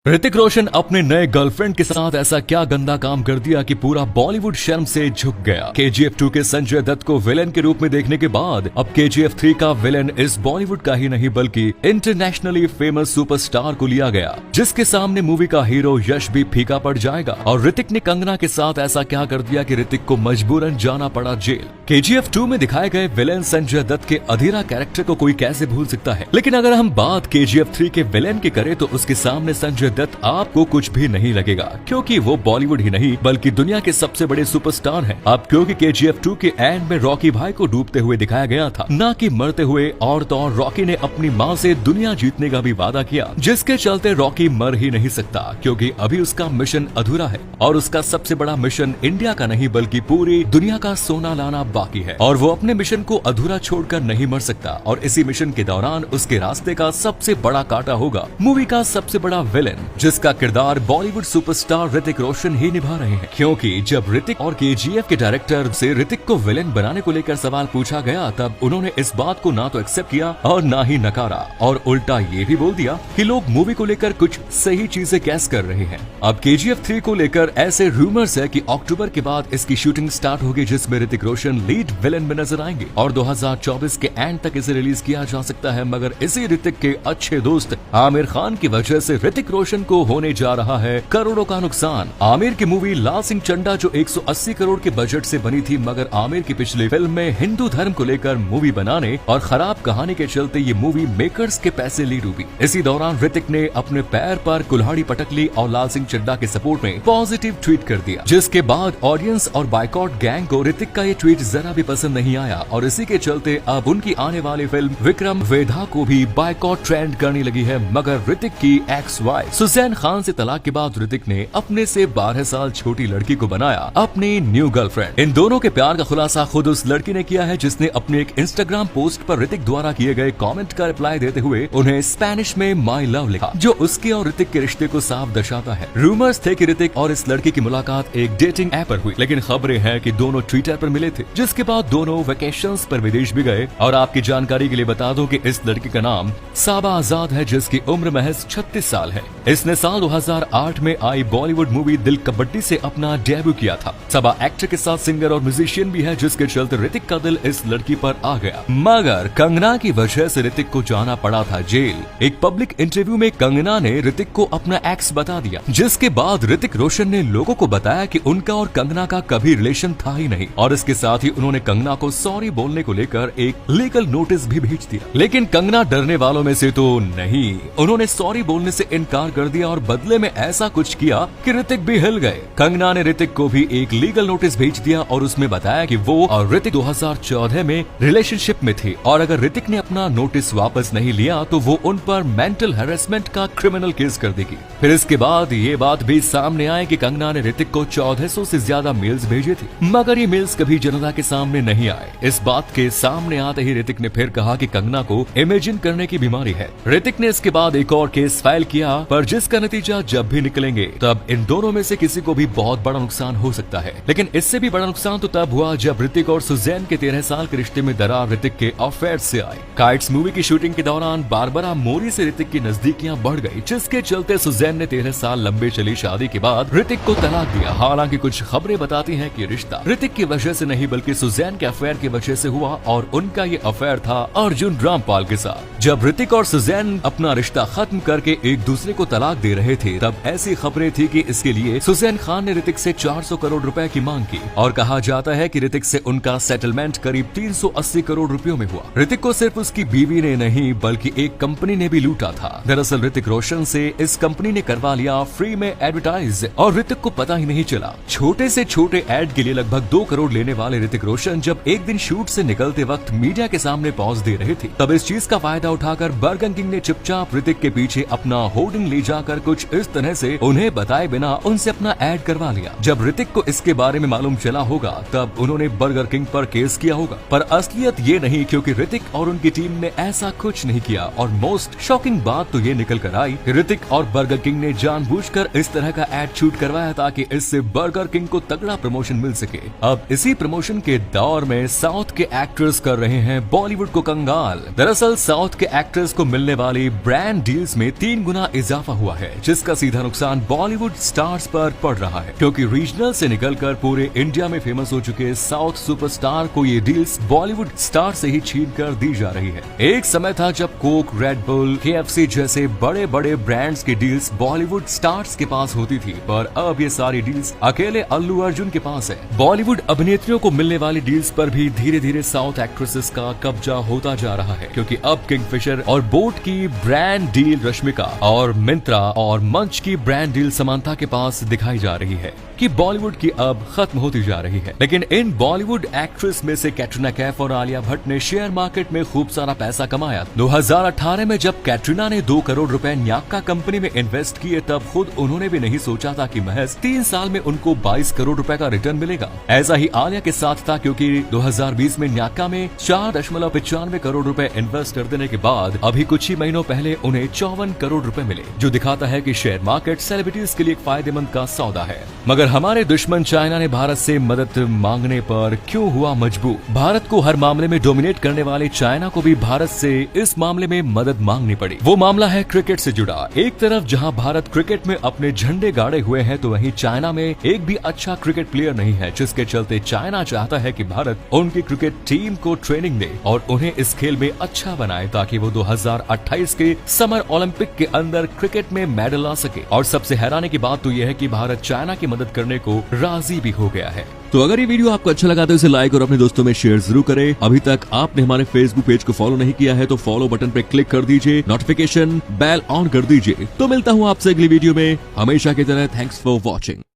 ऋतिक रोशन अपने नए गर्लफ्रेंड के साथ ऐसा क्या गंदा काम कर दिया कि पूरा बॉलीवुड शर्म से झुक गया। KGF 2 के संजय दत्त को विलेन के रूप में देखने के बाद अब KGF 3 का विलेन इस बॉलीवुड का ही नहीं बल्कि इंटरनेशनली फेमस सुपरस्टार को लिया गया, जिसके सामने मूवी का हीरो यश भी फीका पड़ जाएगा। और ऋतिक ने कंगना के साथ ऐसा क्या कर दिया कि ऋतिक को मजबूरन जाना पड़ा जेल। KGF 2 में दिखाए गए विलेन संजय दत्त के अधीरा कैरेक्टर को कोई कैसे भूल सकता है, लेकिन अगर हम बात KGF 3 के विलेन की करें तो उसके सामने संजय दत्त आपको कुछ भी नहीं लगेगा, क्योंकि वो बॉलीवुड ही नहीं बल्कि दुनिया के सबसे बड़े सुपरस्टार हैं। अब क्योंकि KGF 2 के एंड में रॉकी भाई को डूबते हुए दिखाया गया था, ना कि मरते हुए, और तो और रॉकी ने अपनी माँ से दुनिया जीतने का भी वादा किया, जिसके चलते रॉकी मर ही नहीं सकता, क्योंकि अभी उसका मिशन अधूरा है और उसका सबसे बड़ा मिशन इंडिया का नहीं बल्कि पूरी दुनिया का सोना लाना बाकी है, और वो अपने मिशन को अधूरा छोड़कर नहीं मर सकता। और इसी मिशन के दौरान उसके रास्ते का सबसे बड़ा कांटा होगा मूवी का सबसे बड़ा विलेन, जिसका किरदार बॉलीवुड सुपरस्टार ऋतिक रोशन ही निभा रहे हैं। क्योंकि जब ऋतिक और KGF के डायरेक्टर से ऋतिक को विलेन बनाने को लेकर सवाल पूछा गया, तब उन्होंने इस बात को ना तो एक्सेप्ट किया और ना ही नकारा, और उल्टा ये भी बोल दिया कि लोग मूवी को लेकर कुछ सही चीजें कैस कर रहे हैं। अब KGF 3 को लेकर ऐसे रूमर्स है कि अक्टूबर के बाद इसकी शूटिंग स्टार्ट होगी, जिसमें ऋतिक रोशन लीड विलेन में नजर आएंगे और 2024 के एंड तक इसे रिलीज किया जा सकता है। मगर इसी ऋतिक के अच्छे दोस्त आमिर खान की वजह से ऋतिक रोशन को होने जा रहा है करोड़ों का नुकसान। आमिर की मूवी लाल सिंह चड्ढा जो 180 करोड़ के बजट से बनी थी, मगर आमिर की पिछली फिल्म में हिंदू धर्म को लेकर मूवी बनाने और खराब कहानी के चलते ये मूवी मेकर्स के पैसे ली डूबी। इसी दौरान ऋतिक ने अपने पैर पर कुल्हाड़ी पटक ली और लाल सिंह चड्ढा के सपोर्ट में पॉजिटिव ट्वीट कर दिया, जिसके बाद ऑडियंस और बाइकॉट गैंग को ऋतिक का ये ट्वीट जरा भी पसंद नहीं आया, और इसी के चलते अब उनकी आने वाली फिल्म विक्रम वेधा को भी बाइकॉट ट्रेंड करने लगी है। मगर ऋतिक की एक्स वाइफ सुजैन खान से तलाक के बाद ऋतिक ने अपने से 12 साल छोटी लड़की को बनाया अपनी न्यू गर्लफ्रेंड। इन दोनों के प्यार का खुलासा खुद उस लड़की ने किया है, जिसने अपने एक इंस्टाग्राम पोस्ट पर ऋतिक द्वारा किए गए कमेंट का रिप्लाई देते हुए उन्हें स्पेनिश में माई लव लिखा, जो उसके और ऋतिक के रिश्ते को साफ दर्शाता है। रूमर्स थे कि ऋतिक और इस लड़की की मुलाकात एक डेटिंग ऐप पर हुई, लेकिन खबरें हैं कि दोनों ट्विटर पर मिले थे, जिसके बाद दोनों वेकेशंस पर विदेश भी गए। और आपकी जानकारी के लिए बता दूं कि इस लड़की का नाम साबा आजाद है, जिसकी उम्र महज 36 साल है। इसने साल 2008 में आई बॉलीवुड मूवी दिल कबड्डी से अपना डेब्यू किया था। सबा एक्टर के साथ सिंगर और म्यूजिशियन भी है, जिसके चलते ऋतिक का दिल इस लड़की पर आ गया। मगर कंगना की वजह से ऋतिक को जाना पड़ा था जेल। एक पब्लिक इंटरव्यू में कंगना ने ऋतिक को अपना एक्स बता दिया, जिसके बाद ऋतिक रोशन ने लोगों को बताया कि उनका और कंगना का कभी रिलेशन था ही नहीं, और इसके साथ ही उन्होंने कंगना को सॉरी बोलने को लेकर एक लीगल नोटिस भी भेज दिया। लेकिन कंगना डरने वालों में से तो नहीं, उन्होंने सॉरी बोलने से इनकार कर दिया और बदले में ऐसा कुछ किया कि ऋतिक भी हिल गए। कंगना ने ऋतिक को भी एक लीगल नोटिस भेज दिया और उसमें बताया कि वो और ऋतिक 2014 में रिलेशनशिप में थे, और अगर ऋतिक ने अपना नोटिस वापस नहीं लिया तो वो उन पर मेंटल हैरेसमेंट का क्रिमिनल केस कर देगी। फिर इसके बाद ये बात भी सामने आई कि कंगना ने ऋतिक को 1400 से ज्यादा मेल्स भेजे थे, मगर ये मेल्स कभी जनता के सामने नहीं आए। इस बात के सामने आते ही ऋतिक ने फिर कहा कि कंगना को इमेजिन करने की बीमारी है। ऋतिक ने इसके बाद एक और केस फाइल किया, पर जिसका नतीजा जब भी निकलेंगे तब इन दोनों में से किसी को भी बहुत बड़ा नुकसान हो सकता है। लेकिन इससे भी बड़ा नुकसान तो तब हुआ जब ऋतिक और सुजैन के 13 साल के रिश्ते में दरार ऋतिक के अफेयर से आई। काइट्स मूवी की शूटिंग के दौरान बारबरा मोरी से ऋतिक की नजदीकियां बढ़ गई, जिसके चलते सुजैन ने 13 साल लंबे चली शादी के बाद ऋतिक को तलाक दिया। हालांकि कुछ खबरें बताती हैं कि रिश्ता ऋतिक की वजह से नहीं बल्कि सुजैन के अफेयर की वजह से हुआ, और उनका ये अफेयर था अर्जुन रामपाल के साथ। जब ऋतिक और सुजैन अपना रिश्ता खत्म करके एक दूसरे को तलाक दे रहे थे, तब ऐसी खबरें थी कि इसके लिए सुजैन खान ने ऋतिक से 400 करोड़ रुपए की मांग की, और कहा जाता है कि ऋतिक से उनका सेटलमेंट करीब 380 करोड़ रुपयों में हुआ। ऋतिक को सिर्फ उसकी बीवी ने नहीं बल्कि एक कंपनी ने भी लूटा था। दरअसल ऋतिक रोशन से इस कंपनी ने करवा लिया फ्री में एडवर्टाइज, और ऋतिक को पता ही नहीं चला। छोटे से छोटे एड के लिए लगभग 2 करोड़ लेने वाले ऋतिक रोशन जब एक दिन शूट से निकलते वक्त मीडिया के सामने पॉज दे रहे थे, तब इस चीज का फायदा उठाकर बर्गर किंग ने चुपचाप ऋतिक के पीछे अपना होर्डिंग ले जाकर कुछ इस तरह से उन्हें बताए बिना उनसे अपना ऐड करवा लिया। जब ऋतिक को इसके बारे में मालूम चला होगा तब उन्होंने बर्गर किंग पर केस किया होगा, पर असलियत ये नहीं, क्योंकि ऋतिक और उनकी टीम ने ऐसा कुछ नहीं किया। और मोस्ट शॉकिंग बात तो ये निकल कर आई कि ऋतिक और बर्गर किंग ने जानबूझकर इस तरह का ऐड शूट करवाया ताकि इससे बर्गर किंग को तगड़ा प्रमोशन मिल सके। अब इसी प्रमोशन के दौर में साउथ के एक्टर्स कर रहे हैं बॉलीवुड को कंगाल। दरअसल साउथ के एक्टर्स को मिलने वाली ब्रांड डील्स में 3 गुना इजाफा इजाफा हुआ है, जिसका सीधा नुकसान बॉलीवुड स्टार्स पर पड़ रहा है, क्योंकि रीजनल से निकलकर पूरे इंडिया में फेमस हो चुके साउथ सुपरस्टार को ये डील्स बॉलीवुड स्टार से ही छीन कर दी जा रही है। एक समय था जब कोक, रेड बुल, KFC जैसे बड़े बड़े ब्रांड्स की डील्स बॉलीवुड स्टार्स के पास होती थी, पर अब ये सारी डील्स अकेले अल्लू अर्जुन के पास है। बॉलीवुड अभिनेत्रियों को मिलने वाली डील्स पर भी धीरे धीरे साउथ एक्ट्रेसेस का कब्जा होता जा रहा है, क्योंकि अब किंगफिशर और बोट की ब्रांड डील रश्मिका और मिंत्रा और मंच की ब्रांड डील समांथा के पास दिखाई जा रही है कि बॉलीवुड की अब खत्म होती जा रही है। लेकिन इन बॉलीवुड एक्ट्रेस में से कैटरीना कैफ और आलिया भट्ट ने शेयर मार्केट में खूब सारा पैसा कमाया। 2018 में जब कैटरीना ने 2 करोड़ रुपए न्याक्का कंपनी में इन्वेस्ट किए, तब खुद उन्होंने भी नहीं सोचा था कि महज 3 साल में उनको 22 करोड़ रुपए का रिटर्न मिलेगा। ऐसा ही आलिया के साथ था, क्योंकि 2020 में न्याक्का में 4.95 करोड़ रुपए इन्वेस्ट कर देने के बाद अभी कुछ ही महीनों पहले उन्हें 54 करोड़ रुपए मिले, जो दिखाता है कि शेयर मार्केट सेलिब्रिटीज के लिए एक फायदेमंद का सौदा है। मगर हमारे दुश्मन चाइना ने भारत से मदद मांगने पर क्यों हुआ मजबूर? भारत को हर मामले में डोमिनेट करने वाले चाइना को भी भारत से इस मामले में मदद मांगनी पड़ी। वो मामला है क्रिकेट से जुड़ा। एक तरफ जहां भारत क्रिकेट में अपने झंडे गाड़े हुए हैं, तो वहीं चाइना में एक भी अच्छा क्रिकेट प्लेयर नहीं है, जिसके चलते चाइना चाहता है कि भारत उनकी क्रिकेट टीम को ट्रेनिंग दे और उन्हें इस खेल में अच्छा बनाए, ताकि वो 2028 के समर ओलंपिक के अंदर क्रिकेट में मेडल ला सके। और सबसे हैरानी की बात तो यह है कि भारत चाइना की मदद करने को राजी भी हो गया है। तो अगर ये वीडियो आपको अच्छा लगा तो इसे लाइक और अपने दोस्तों में शेयर जरूर करें। अभी तक आपने हमारे फेसबुक पेज को फॉलो नहीं किया है तो फॉलो बटन पे क्लिक कर दीजिए, नोटिफिकेशन बेल ऑन कर दीजिए। तो मिलता हूँ आपसे अगली वीडियो में। हमेशा की तरह थैंक्स फॉर वॉचिंग।